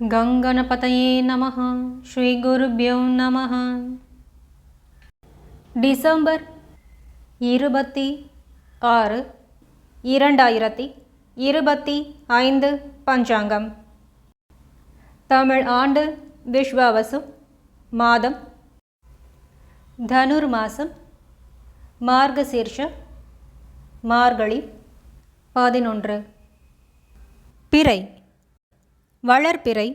गंगणपतये नमः. श्रीगुरुभ्यो नमः. டிசம்பர் 26, 2025 பஞ்சாங்கம். தமிழ் ஆண்டு விஸ்வாவசு, மாதம் தனுர் மாதம், மார்கசீர்ஷ, மார்கழி 11. பிறை, வளர்பிறை,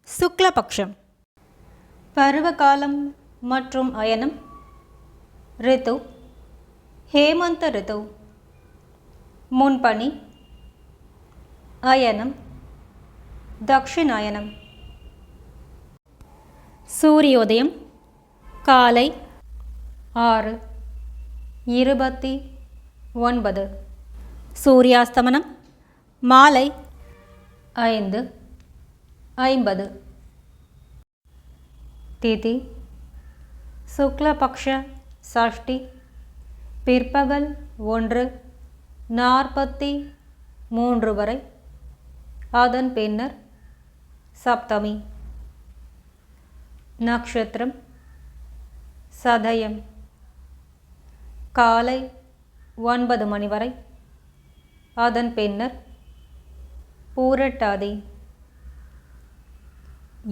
சுக்லபக்ஷம். பருவகாலம் மற்றும் அயனம். ரித்து ஹேமந்த ரித்து. முன்பனி. அயனம் தக்ஷிணாயனம். சூரியோதயம் காலை 6:29. சூரியாஸ்தமனம் மாலை 5:50. திதி சுக்லபக்ஷ சஷ்டி, பிற்பகல் 1:43 வரை. அதன் பின்னர் சப்தமி. நக்ஷத்திரம் சதயம், காலை 9 மணி வரை. அதன் பின்னர் பூரட்டாதி.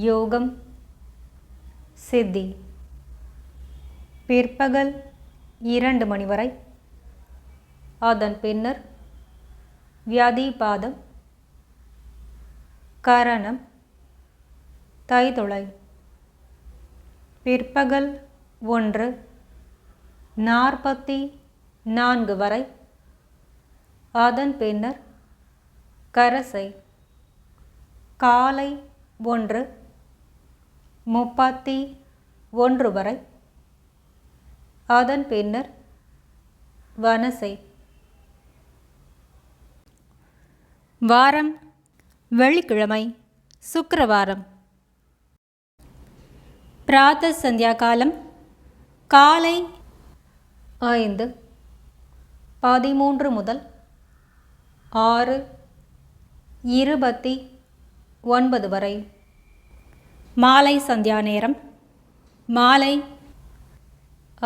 யோகம் சித்தி, பிற்பகல் 2 மணி வரை. அதன் பின்னர் வியாதிபாதம். கரணம் தைதுளை, பிற்பகல் 1:44 வரை. அதன் பின்னர் கரசை, காலை 1:31 வரை. அதன் பின்னர் வனசை. வாரம் வெள்ளிக்கிழமை, சுக்கிரவாரம். பிராத்த சந்தியா காலம் காலை 5:13 முதல் 6:29 வரை. மாலை சந்தியா நேரம் மாலை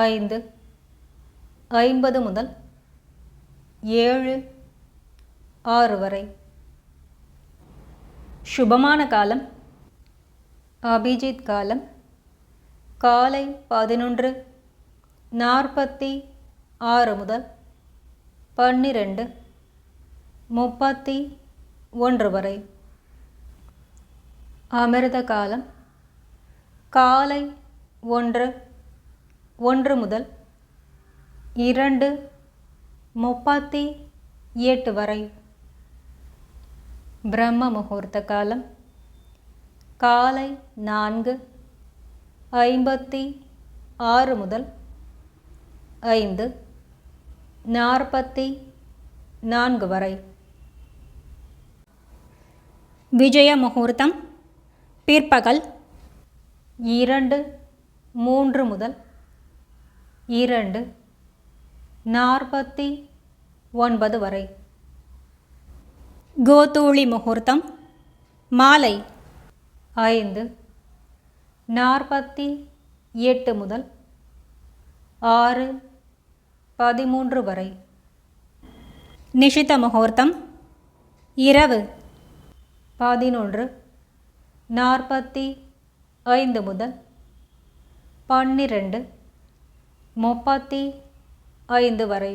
5:50 முதல் 7:06 வரை. சுபமான காலம் அபிஜித் காலம் காலை 11:46 முதல் 12:31 வரை. அமிர்த காலம் காலை 1:01 முதல் 2:38 வரை. பிரம்ம முகூர்த்த காலம் காலை 4:56 முதல் 5:44 வரை. விஜய முகூர்த்தம் பிற்பகல் 2:03 முதல் 2:49 வரை. கோதூளி முகூர்த்தம் மாலை 5:48 முதல் 6:13 வரை. நிஷித முகூர்த்தம் இரவு 11:45 முதல் 12:35 வரை.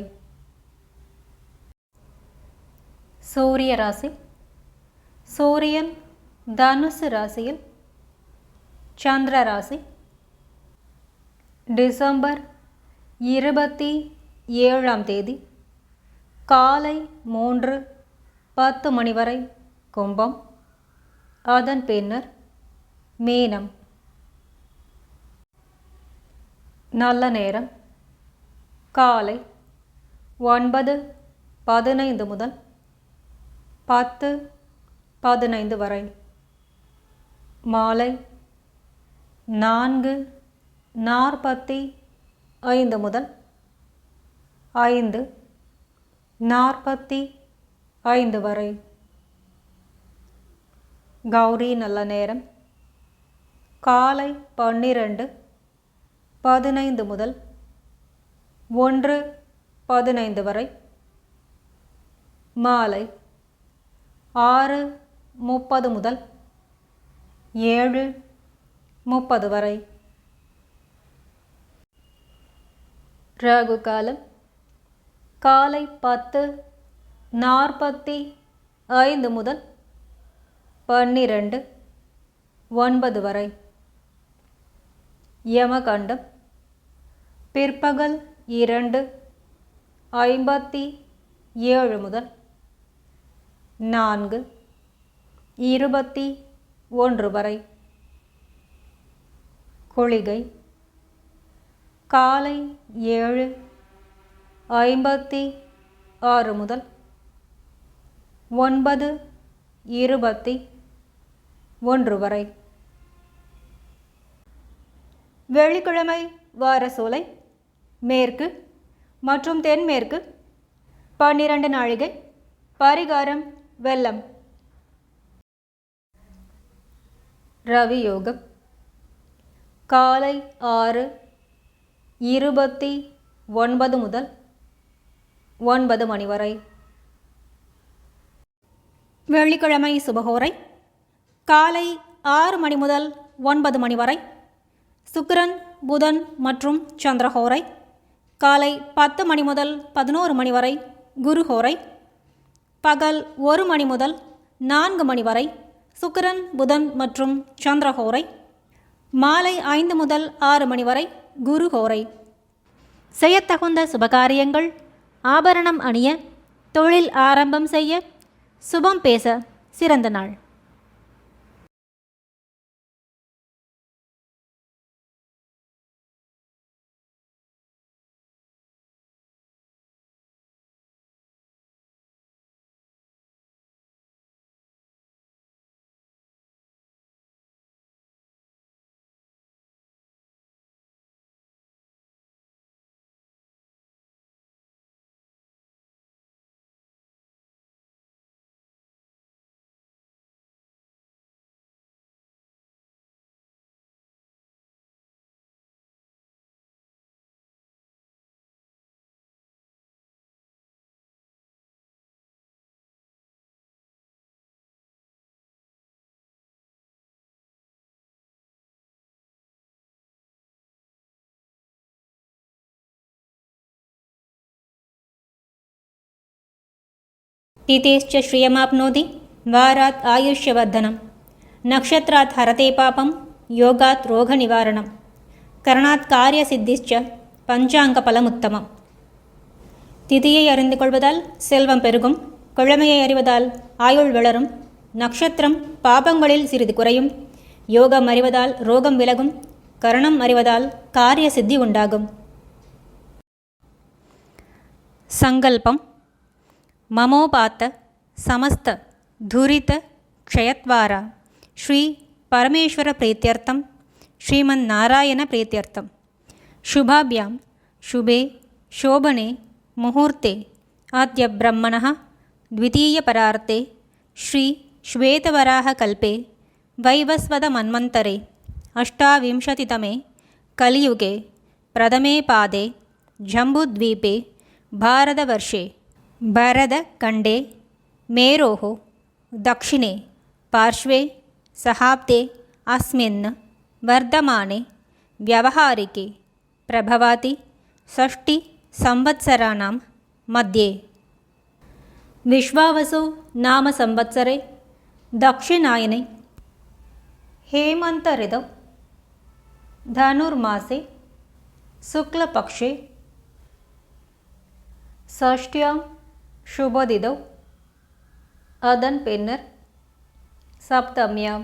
சூரிய ராசி. சூரியன் தனுசு ராசியில், சந்திர ராசி. டிசம்பர் 27ஆம் தேதி காலை 3:10 மணி வரை கும்பம். அதன் பின்னர் மீனம். நல்ல நேரம் காலை 9:15 முதல் 10:15 வரை. மாலை 4:45 முதல் 5:45 வரை. கௌரி நல்ல நேரம் காலை 12:15 முதல் 1:15 வரை. மாலை 6:30 முதல் 7:30 வரை. ராகு காலம் காலை 10:45 முதல் 12:09 வரை. யமகண்டம் பிற்பகல் 2:57 முதல் 4:21 வரை. குளிகை காலை 7:56 முதல் 9:21 வரை. வெள்ளிக்கிழமை வார சூலை மேற்கு மற்றும் தென்மேற்கு 12 நாழிகை. பரிகாரம் வெல்லம். ரவி யோகம் காலை 6:29 முதல் 9 மணி வரை. வெள்ளிக்கிழமை சுபஹோரை காலை 6 மணி முதல் 9 மணி வரை. சுக்கிரன் புதன் மற்றும் சந்திரஹோரை காலை 10 மணி முதல் 11 மணி வரை. குருஹோரை பகல் 1 மணி முதல் 4 மணி வரை. சுக்கிரன் புதன் மற்றும் சந்திரஹோரை மாலை 5 முதல் 6 மணி வரை. குருஹோரை. செய்யத்தகுந்த சுபகாரியங்கள், ஆபரணம் அணிய, தொழில் ஆரம்பம் செய்ய, சுபம் பேச சிறந்த நாள். तिथेश्च श्रियमाप्नोति वारात् आयुष्यवर्धनं नक्षत्रात् हरते पापं योगात् रोगनिवारणं करणात् कार्यसिद्धिश्च பஞ்சாங்கபலமுத்தமம். திதியை அறிந்து கொள்வதால் செல்வம் பெருகும். கிழமையை அறிவதால் ஆயுள் வளரும். நட்சத்திரம் பாபங்களில் சிறிது குறையும். யோகம் அறிவதால் ரோகம் விலகும். கரணம் அறிவதால் காரிய சித்தி உண்டாகும். சங்கல்பம் மமோபாத்த சமஸ்த துரித க்ஷயத்வாரா ஸ்ரீ பரமேஸ்வர பிரீத்யர்த்தம் ஸ்ரீமன் நாராயண பிரீத்யர்த்தம் शुभाभ्यां शुभे शोभने मुहूर्ते अद्य ब्रह्मणः द्वितीयपरार्ते श्री श्वेतवराहकल्पे वैवस्वतमन्वन्तरे अष्टाविंशतितमे कलियुगे प्रथमे पादे जम्बूद्वीपे भारतवर्षे भरतखण्डे मेरोः दक्षिणे पार्श्वे सहाब्दे अस्मिन् वर्धमाने व्यावहारिके प्रभवाति षष्टि संवत्सराणां मध्ये विश्वावसु नाम संवत्सरे दक्षिणायने हेमंत ऋतौ धनुर्मासे शुक्लपक्षे षष्ट्यां शुभदिनौ अदन् पिन्नर् सप्तम्यां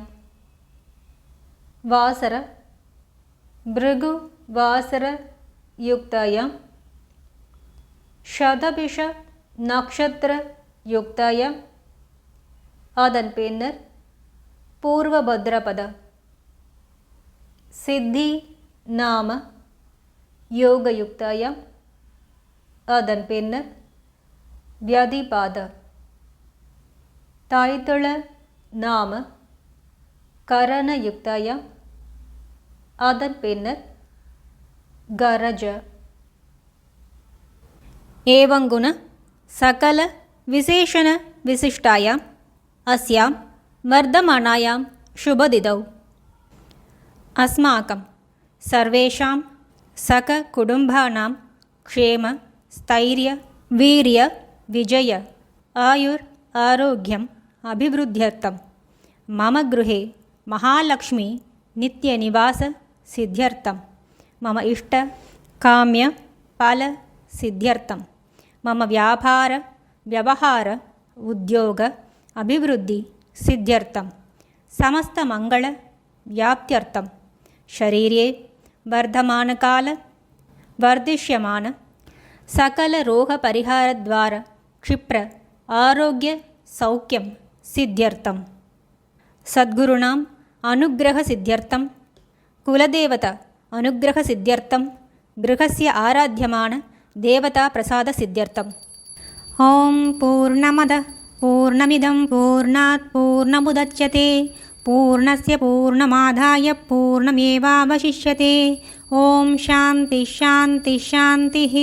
वासर भृगु वासर युक्तायां शतभिष नक्षत्र युक्तायां अदन् पिन्नर् पूर्वभद्रपद सिद्धि नाम योगयुक्तायां अदन् पिन्नर् व्यधिपाद ताय्तळ नाम கரணயுக்தய அதன் பின்னர் கரஜ. ஏவங்குண சகல விசேஷண விசிஷ்டாயாம் அஸ்யாம் வர்தமானாயாம் சுபதிதௌ அஸ்மாகம் சர்வேஷாம் சக குடும்பானாம் க்ஷேம ஸ்தைர்ய வீரிய விஜய ஆயுர் ஆரோக்கியம் அபிவிருத்தியர்த்தம் மம गृहे महालक्ष्मी नित्यनिवास सिद्ध्यर्थं मम इष्ट काम्य फल सिद्ध्यर्थं मम व्यापार व्यवहार उद्योग अभिवृद्धि सिद्ध्यर्थं समस्त मंगल व्याप्त्यर्थं शरीरे वर्धमानकाल वर्धिष्यमान सकल रोग परिहार द्वारा क्षिप्र आरोग्य सौख्यं सिद्ध्यर्थं सद्गुरूणाम् अनुग्रह सिद्ध्यर्थं कुलदेवता अनुग्रह सिद्ध्यर्थं गृहस्य आराध्यमान देवता प्रसाद सिद्ध्यर्थम् ओम पूर्णमदः पूर्णमिदं पूर्णात् पूर्णमुदच्यते पूर्णस्य पूर्णमादाय पूर्णमेवावशिष्यते ओम शान्ति शान्ति शान्तिः।